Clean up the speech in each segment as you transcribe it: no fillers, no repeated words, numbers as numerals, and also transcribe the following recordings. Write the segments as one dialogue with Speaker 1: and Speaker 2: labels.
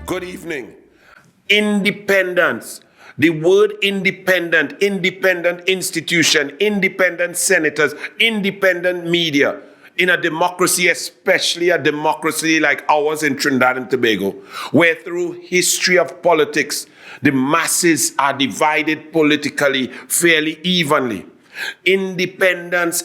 Speaker 1: Good evening. Independence. The word independent, independent institution, independent senators, independent media. In a democracy, especially a democracy like ours in Trinidad and Tobago, where through history of politics, the masses are divided politically fairly evenly. Independent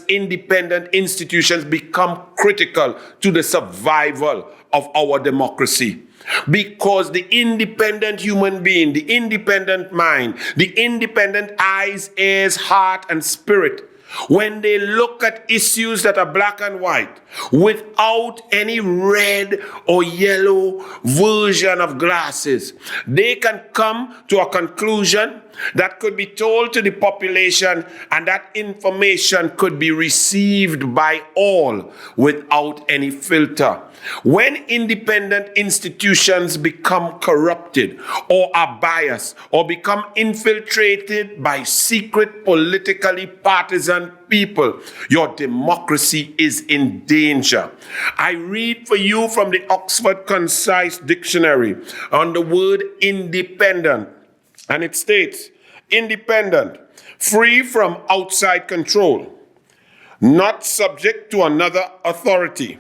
Speaker 1: institutions become critical to the survival of our democracy. Because the independent human being, the independent mind, the independent eyes, ears, heart, and spirit, when they look at issues that are black and white, without any red or yellow version of glasses, they can come to a conclusion that could be told to the population, and that information could be received by all without any filter. When independent institutions become corrupted or are biased or become infiltrated by secret politically partisan people, your democracy is in danger. I read for you from the Oxford Concise Dictionary on the word independent, and it states, independent, free from outside control, not subject to another authority,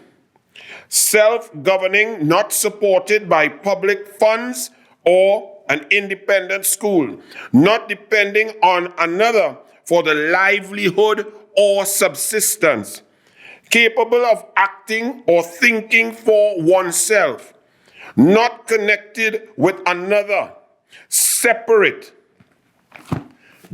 Speaker 1: self-governing, not supported by public funds or an independent school, not depending on another for the livelihood or subsistence, capable of acting or thinking for oneself, not connected with another, separate.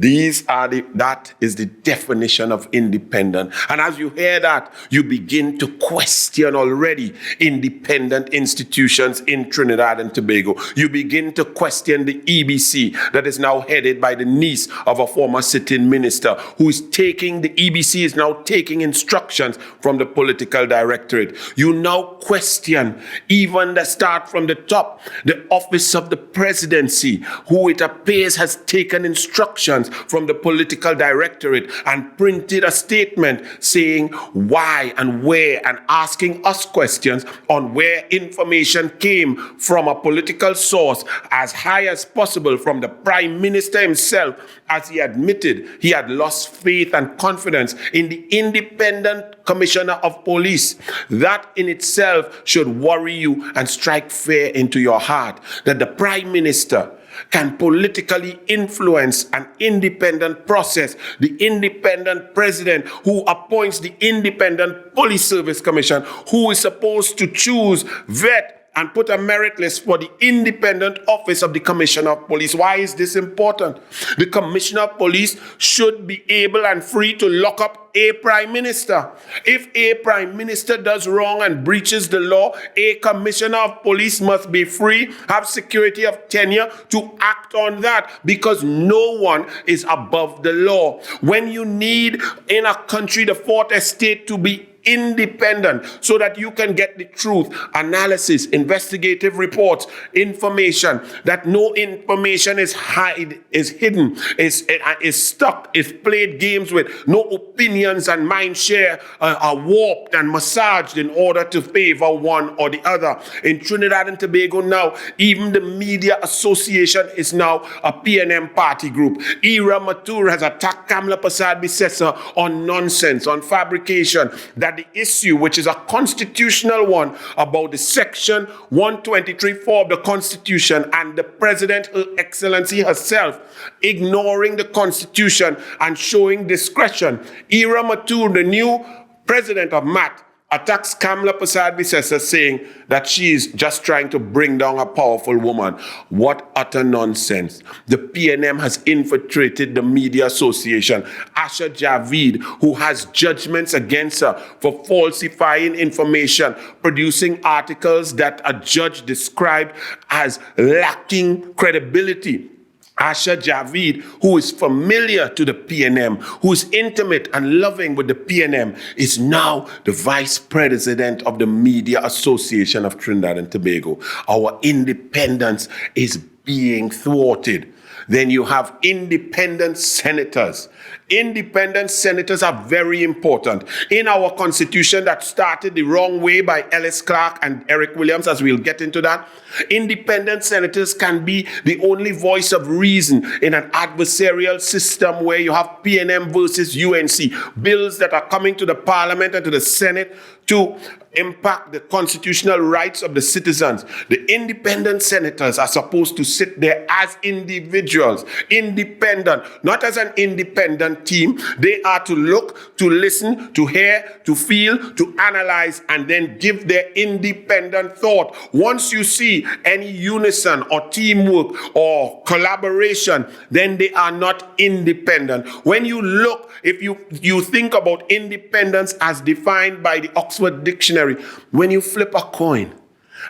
Speaker 1: That is the definition of independent. And as you hear that, you begin to question already independent institutions in Trinidad and Tobago. You begin to question the EBC that is now headed by the niece of a former sitting minister who is taking, the EBC is now taking instructions from the political directorate. You now question even the start from the top, the office of the presidency, who it appears has taken instructions from the political directorate and printed a statement saying why and where, and asking us questions on where information came from a political source as high as possible from the Prime Minister himself, as he admitted he had lost faith and confidence in the independent Commissioner of Police. That in itself should worry you and strike fear into your heart, that the Prime Minister can politically influence an independent process, the independent president who appoints the independent police service commission, who is supposed to choose, vet, and put a merit list for the independent office of the Commissioner of Police. Why is this important? The Commissioner of Police should be able and free to lock up a Prime Minister. If a Prime Minister does wrong and breaches the law, a Commissioner of Police must be free, have security of tenure to act on that, because no one is above the law. When you need in a country the fourth estate to be independent so that you can get the truth, analysis, investigative reports, information, that no information is hidden, is stuck, is played games with, no opinions and mind share are warped and massaged in order to favor one or the other. In Trinidad and Tobago now, even the Media Association is now a PNM party group. Ira Matur has attacked Kamla Persad-Bissessar on nonsense, on fabrication, that the issue, which is a constitutional one, about the section 123(4) of the Constitution and the President, Her Excellency herself, ignoring the Constitution and showing discretion. Ira Matur, the new president of MAT, attacks Kamla Persad-Bissessar, saying that she is just trying to bring down a powerful woman. What utter nonsense. The PNM has infiltrated the Media Association. Asha Javid, who has judgments against her for falsifying information, producing articles that a judge described as lacking credibility. Asha Javid, who is familiar to the PNM, who is intimate and loving with the PNM, is now the vice president of the Media Association of Trinidad and Tobago. Our independence is being thwarted. Then you have independent senators, Independent senators are very important. In our constitution that started the wrong way by Ellis Clark and Eric Williams, as we'll get into that, independent senators can be the only voice of reason in an adversarial system where you have PNM versus UNC, bills that are coming to the Parliament and to the Senate to impact the constitutional rights of the citizens. The independent senators are supposed to sit there as individuals, independent, not as an independent team. They are to look, to listen, to hear, to feel, to analyze, and then give their independent thought. Once you see any unison or teamwork or collaboration, then they are not independent. When you look, if you think about independence as defined by the Oxford Dictionary, when you flip a coin,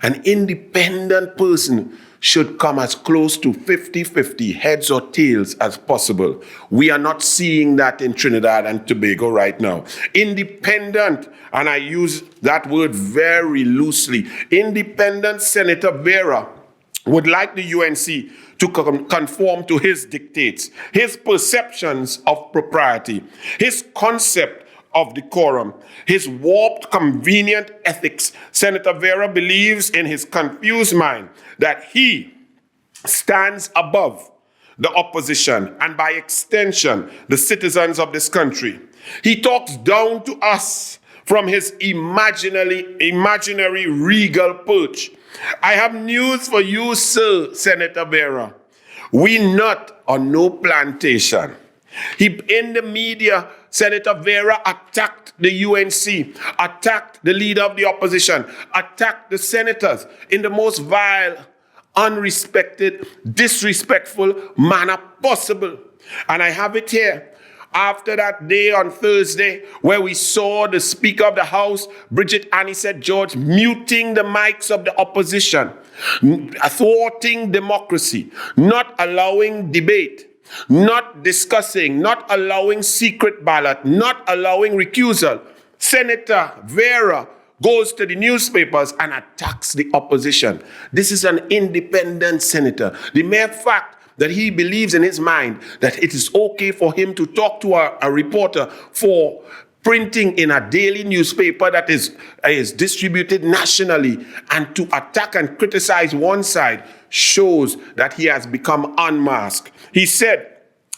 Speaker 1: an independent person should come as close to 50-50, heads or tails, as possible. We are not seeing that in Trinidad and Tobago right now. Independent, and I use that word very loosely, independent Senator Vera would like the UNC to conform to his dictates, his perceptions of propriety, his concept of decorum, his warped, convenient ethics. Senator Vera believes in his confused mind that he stands above the opposition and by extension, the citizens of this country. He talks down to us from his imaginary regal perch. I have news for you, sir, Senator Vera. We not on no plantation. In the media, Senator Vera attacked the UNC, attacked the leader of the opposition, attacked the senators in the most vile, unrespected, disrespectful manner possible. And I have it here. After that day on Thursday, where we saw the Speaker of the House, Bridget Anisette George, muting the mics of the opposition, thwarting democracy, not allowing debate, not discussing, not allowing secret ballot, not allowing recusal, Senator Vera goes to the newspapers and attacks the opposition. This is an independent senator. The mere fact that he believes in his mind that it is okay for him to talk to a reporter for printing in a daily newspaper that is distributed nationally and to attack and criticize one side shows that he has become unmasked. He said,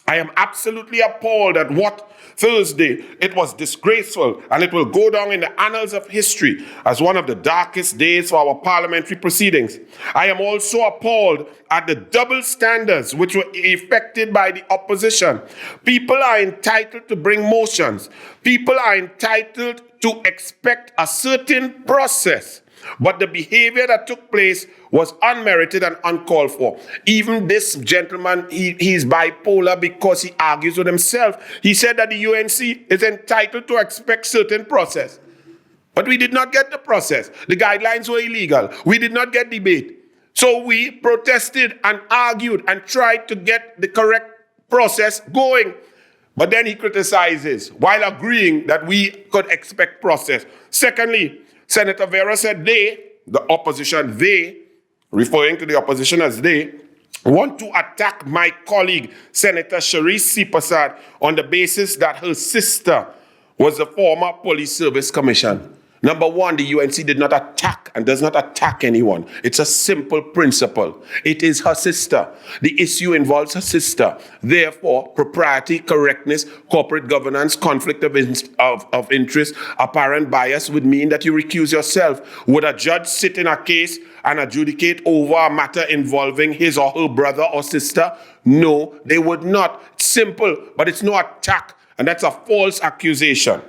Speaker 1: I am absolutely appalled at what Thursday. It was disgraceful, and it will go down in the annals of history as one of the darkest days for our parliamentary proceedings. I am also appalled at the double standards which were effected by the opposition. People are entitled to bring motions. People are entitled to expect a certain process. But the behavior that took place was unmerited and uncalled for. Even this gentleman, he's bipolar because he argues with himself. He said that the UNC is entitled to expect certain process. But we did not get the process. The guidelines were illegal. We did not get debate. So we protested and argued and tried to get the correct process going. But then he criticizes while agreeing that we could expect process. Secondly, Senator Vera said the opposition, referring to the opposition as they, want to attack my colleague, Senator Sharice Sipasad, on the basis that her sister was the former Police Service Commission. Number one, the UNC did not attack and does not attack anyone. It's a simple principle. It is her sister. The issue involves her sister. Therefore, propriety, correctness, corporate governance, conflict of interest, apparent bias would mean that you recuse yourself. Would a judge sit in a case and adjudicate over a matter involving his or her brother or sister? No, they would not. It's simple, but it's no attack, and that's a false accusation.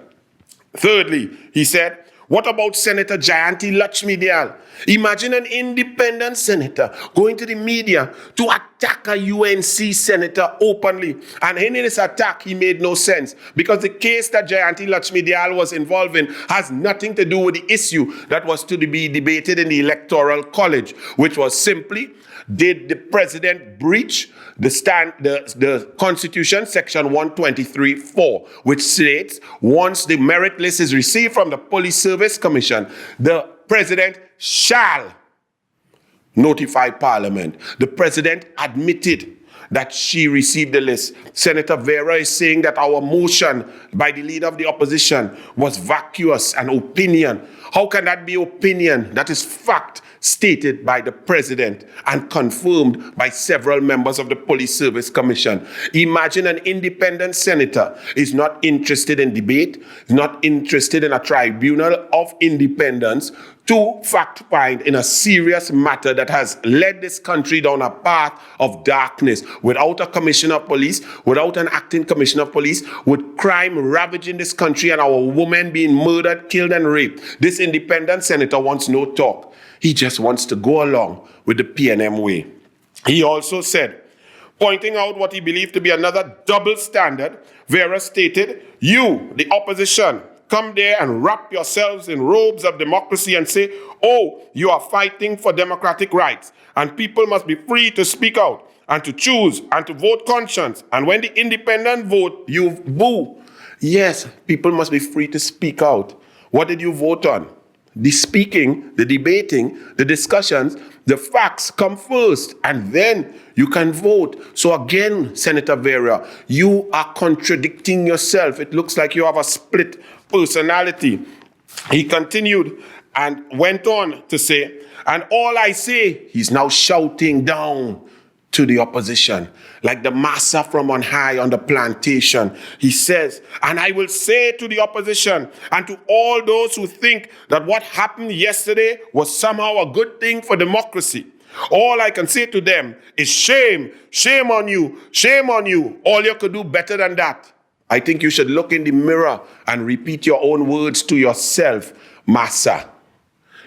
Speaker 1: Thirdly, he said, what about Senator Jayanti Lakshmi-Dayal? Imagine an independent senator going to the media to attack a UNC senator openly. And in his attack, he made no sense because the case that Jayanti Lakshmi-Dayal was involved in has nothing to do with the issue that was to be debated in the Electoral College, which was simply, did the president breach the Constitution, Section 123(4), which states once the merit list is received from the Police Service Commission, the president shall notify Parliament. The president admitted that she received the list. Senator Vera is saying that our motion by the leader of the opposition was vacuous and opinion. How can that be opinion? That is fact stated by the president and confirmed by several members of the Police Service Commission. Imagine an independent senator is not interested in debate, is not interested in a tribunal of independence to fact find in a serious matter that has led this country down a path of darkness without a commissioner of police, without an acting commissioner of police, with crime ravaging this country and our women being murdered, killed, and raped. This independent senator wants no talk. He just wants to go along with the PNM way. He also said, pointing out what he believed to be another double standard, Vera stated, "You, the opposition, come there and wrap yourselves in robes of democracy and say, oh, you are fighting for democratic rights, and people must be free to speak out and to choose and to vote conscience. And when the independent vote, you boo." Yes, people must be free to speak out. What did you vote on? The speaking, the debating, the discussions, the facts come first, and then you can vote. So again, Senator Vera, you are contradicting yourself. It looks like you have a split personality. He continued and went on to say, and all I say, he's now shouting down to the opposition, like the massa from on high on the plantation. He says, and I will say to the opposition and to all those who think that what happened yesterday was somehow a good thing for democracy, all I can say to them is shame, shame on you, shame on you. All you could do better than that. I think you should look in the mirror and repeat your own words to yourself, massa.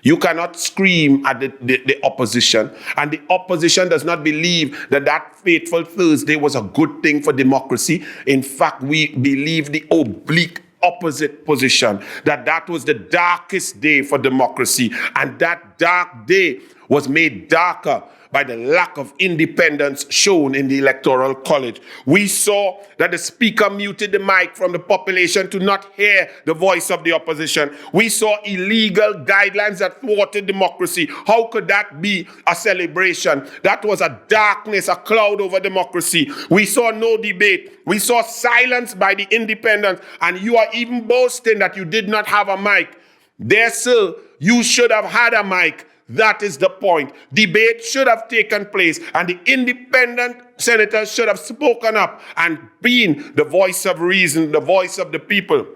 Speaker 1: You cannot scream at the opposition, and the opposition does not believe that that fateful Thursday was a good thing for democracy. In fact, we believe the oblique opposite position, that that was the darkest day for democracy, and that dark day was made darker by the lack of independence shown in the Electoral College. We saw that the speaker muted the mic from the population to not hear the voice of the opposition. We saw illegal guidelines that thwarted democracy. How could that be a celebration? That was a darkness, a cloud over democracy. We saw no debate. We saw silence by the independents, and you are even boasting that you did not have a mic. There, sir, you should have had a mic. That is the point. Debate should have taken place, and the independent senators should have spoken up and been the voice of reason, the voice of the people.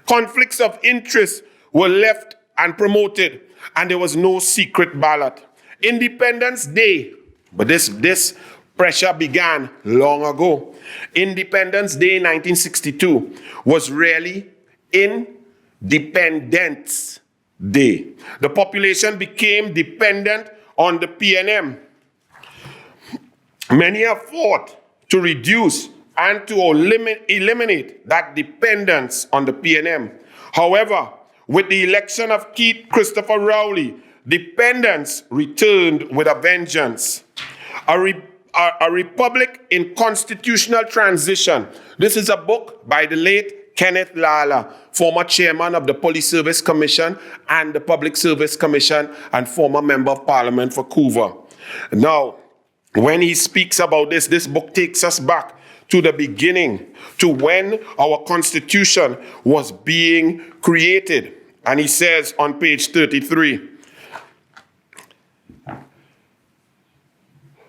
Speaker 1: Conflicts of interest were left and promoted, and there was no secret ballot. Independence Day, but this pressure began long ago. Independence Day 1962 was really Independence Day. The population became dependent on the PNM. Many have fought to reduce and to eliminate that dependence on the PNM. However, with the election of Keith Christopher Rowley, dependence returned with a vengeance. A Republic in Constitutional Transition. This is a book by the late Kenneth Lala, former chairman of the Police Service Commission and the Public Service Commission and former member of Parliament for Couva. Now, when he speaks about this book takes us back to the beginning, to when our Constitution was being created. And he says on page 33,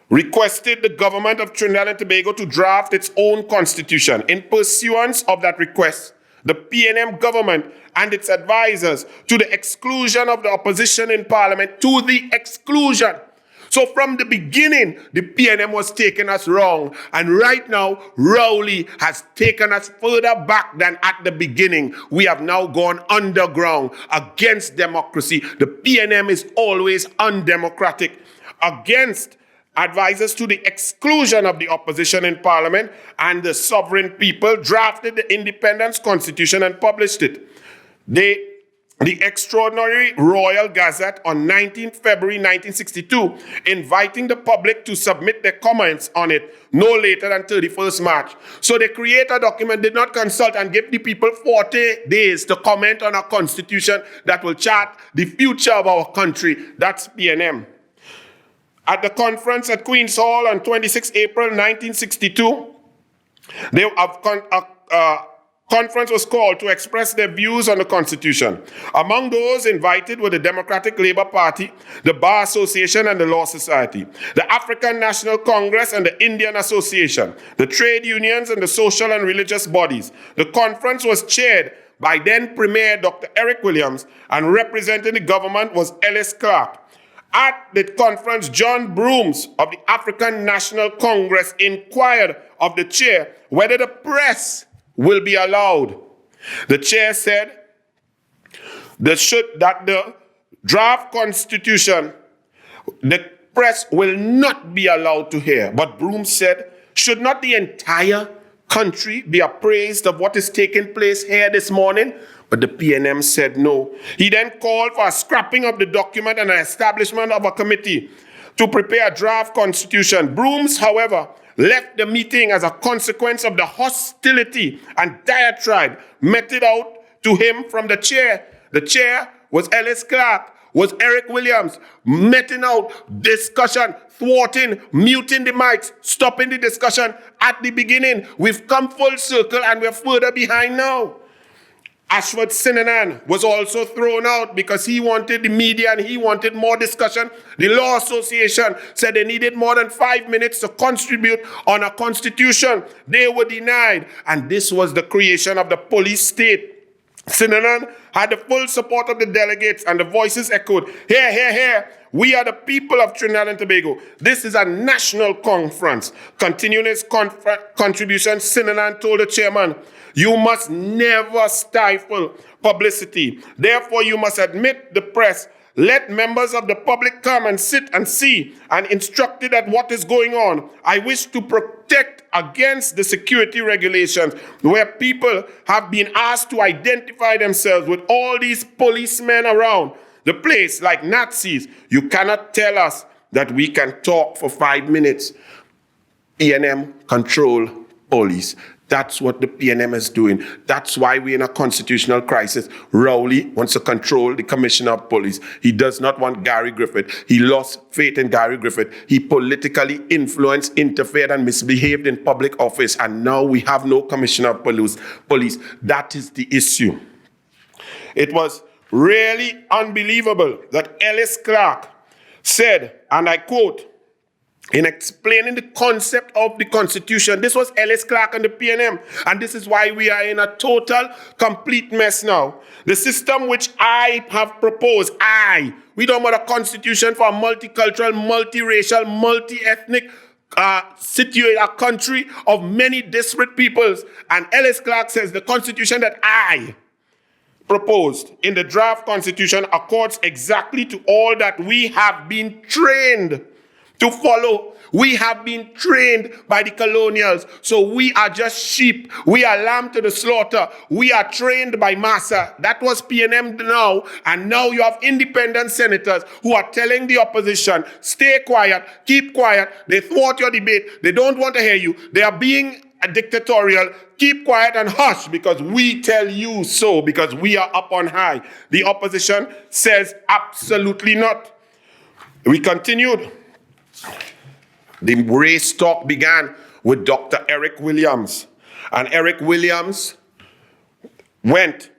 Speaker 1: requested the government of Trinidad and Tobago to draft its own constitution. In pursuance of that request, the PNM government and its advisors, to the exclusion of the opposition in Parliament, to the exclusion. So from the beginning, the PNM was taking us wrong. And right now, Rowley has taken us further back than at the beginning. We have now gone underground against democracy. The PNM is always undemocratic. Against advisors to the exclusion of the opposition in Parliament, and the sovereign people drafted the Independence Constitution and published it. The Extraordinary Royal Gazette on 19th February 1962, inviting the public to submit their comments on it no later than 31st March. So they create a document, did not consult, and give the people 40 days to comment on a constitution that will chart the future of our country. That's PNM. At the conference at Queen's Hall on 26 April 1962, a conference was called to express their views on the Constitution. Among those invited were the Democratic Labour Party, the Bar Association and the Law Society, the African National Congress and the Indian Association, the trade unions and the social and religious bodies. The conference was chaired by then Premier Dr. Eric Williams, and representing the government was Ellis Clark. At the conference, John Brooms of the African National Congress inquired of the chair whether the press will be allowed. The chair said that the draft constitution, the press will not be allowed to hear. But Brooms said, should not the entire country be appraised of what is taking place here this morning? But the PNM said no. He then called for a scrapping of the document and an establishment of a committee to prepare a draft constitution. Brooms, however, left the meeting as a consequence of the hostility and diatribe meted out to him from the chair. The chair was Ellis Clark, was Eric Williams, meting out discussion, thwarting, muting the mics, stopping the discussion at the beginning. We've come full circle and we're further behind now. Ashford Sinanan was also thrown out because he wanted the media and he wanted more discussion. The Law Association said they needed more than 5 minutes to contribute on a constitution. They were denied, and this was the creation of the police state. Sinanan had the full support of the delegates, and the voices echoed, "Here, here, here. We are the people of Trinidad and Tobago. This is a national conference." Continuing his contribution, Sinanan told the chairman, "You must never stifle publicity. Therefore, you must admit the press. Let members of the public come and sit and see and instructed at what is going on. I wish to protect against the security regulations where people have been asked to identify themselves with all these policemen around the place like Nazis. You cannot tell us that we can talk for 5 minutes. PNM control police." That's what the PNM is doing. That's why we're in a constitutional crisis. Rowley wants to control the commissioner of police. He does not want Gary Griffith. He lost faith in Gary Griffith. He politically influenced, interfered, and misbehaved in public office. And now we have no commissioner of police. That is the issue. It was really unbelievable that Ellis Clark said, and I quote, in explaining the concept of the Constitution, this was Ellis Clark and the PNM, and this is why we are in a total, complete mess now. The system which I have proposed, we don't want a constitution for a multicultural, multiracial, multi-ethnic a country of many disparate peoples. And Ellis Clark says the constitution that I proposed in the draft constitution accords exactly to all that we have been trained to follow. We have been trained by the colonials, so we are just sheep. We are lamb to the slaughter. We are trained by massa. That was PNM now, and now you have independent senators who are telling the opposition, stay quiet, keep quiet. They thwart your debate. They don't want to hear you. They are being dictatorial. Keep quiet and hush because we tell you so, because we are up on high. The opposition says absolutely not. We continued. The race talk began with Dr. Eric Williams. And Eric Williams went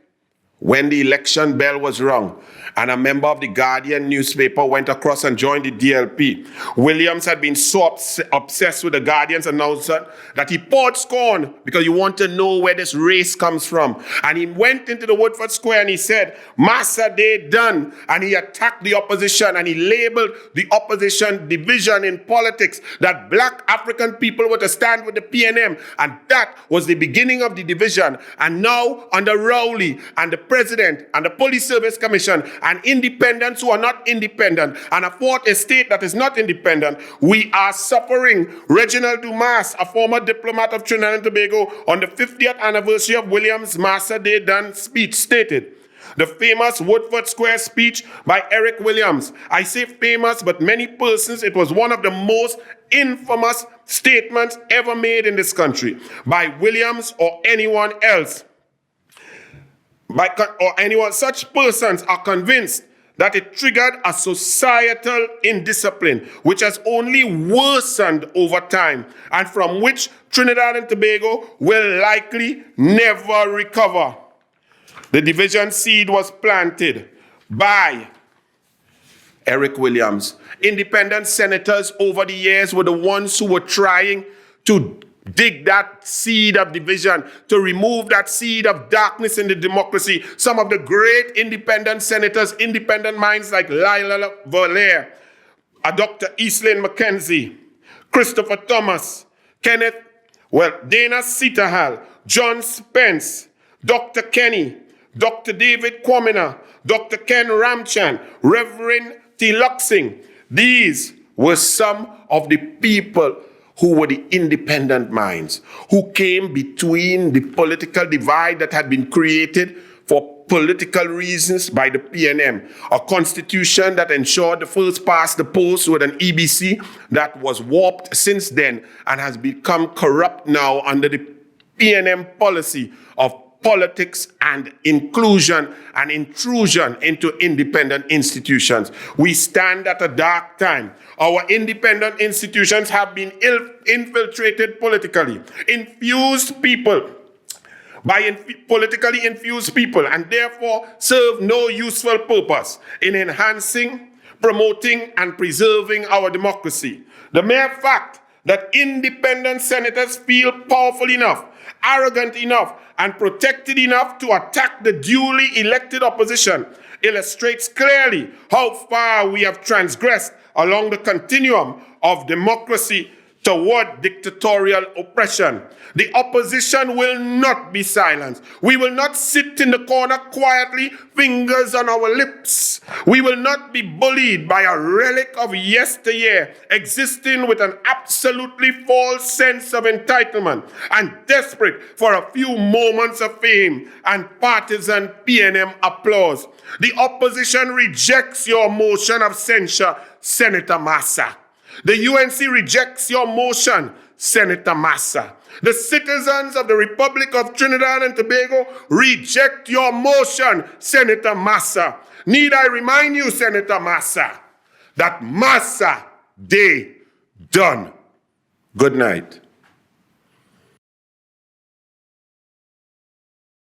Speaker 1: when the election bell was rung, and a member of the Guardian newspaper went across and joined the DLP. Williams had been so obsessed with the Guardian's announcement that he poured scorn because you want to know where this race comes from. And he went into the Woodford Square and he said, "Massa Day done." And he attacked the opposition and he labeled the opposition division in politics, that black African people were to stand with the PNM. And that was the beginning of the division. And now under Rowley and the president and the Police Service Commission and independents who are not independent, and a fourth estate that is not independent, we are suffering. Reginald Dumas, a former diplomat of Trinidad and Tobago, on the 50th anniversary of Williams' Massa Day Done speech stated, the famous Woodford Square speech by Eric Williams. I say famous, but many persons, it was one of the most infamous statements ever made in this country by Williams or anyone else. Such persons are convinced that it triggered a societal indiscipline which has only worsened over time and from which Trinidad and Tobago will likely never recover. The division seed was planted by Eric Williams. Independent senators over the years were the ones who were trying to dig that seed of division, to remove that seed of darkness in the democracy. Some of the great independent senators, independent minds like Lila Valère, Dr. Eastland Mackenzie, Christopher Thomas, Dana Sitahal, John Spence, Dr. Kenny, Dr. David Kwamina, Dr. Ken Ramchan, Reverend T. Luxing. These were some of the people who were the independent minds, who came between the political divide that had been created for political reasons by the PNM, a constitution that ensured the first past the post with an EBC that was warped since then and has become corrupt now under the PNM policy of politics and inclusion and intrusion into independent institutions. We stand at a dark time. Our independent institutions have been infiltrated politically, politically infused people, and therefore serve no useful purpose in enhancing, promoting, and preserving our democracy. The mere fact that independent senators feel powerful enough, arrogant enough, and protected enough to attack the duly elected opposition illustrates clearly how far we have transgressed along the continuum of democracy toward dictatorial oppression. The opposition will not be silenced. We will not sit in the corner quietly, fingers on our lips. We will not be bullied by a relic of yesteryear, existing with an absolutely false sense of entitlement and desperate for a few moments of fame and partisan PNM applause. The opposition rejects your motion of censure, Senator Massa. The UNC rejects your motion, Senator Massa. The citizens of the Republic of Trinidad and Tobago reject your motion, Senator Massa. Need I remind you, Senator Massa, that Massa Day done. Good night.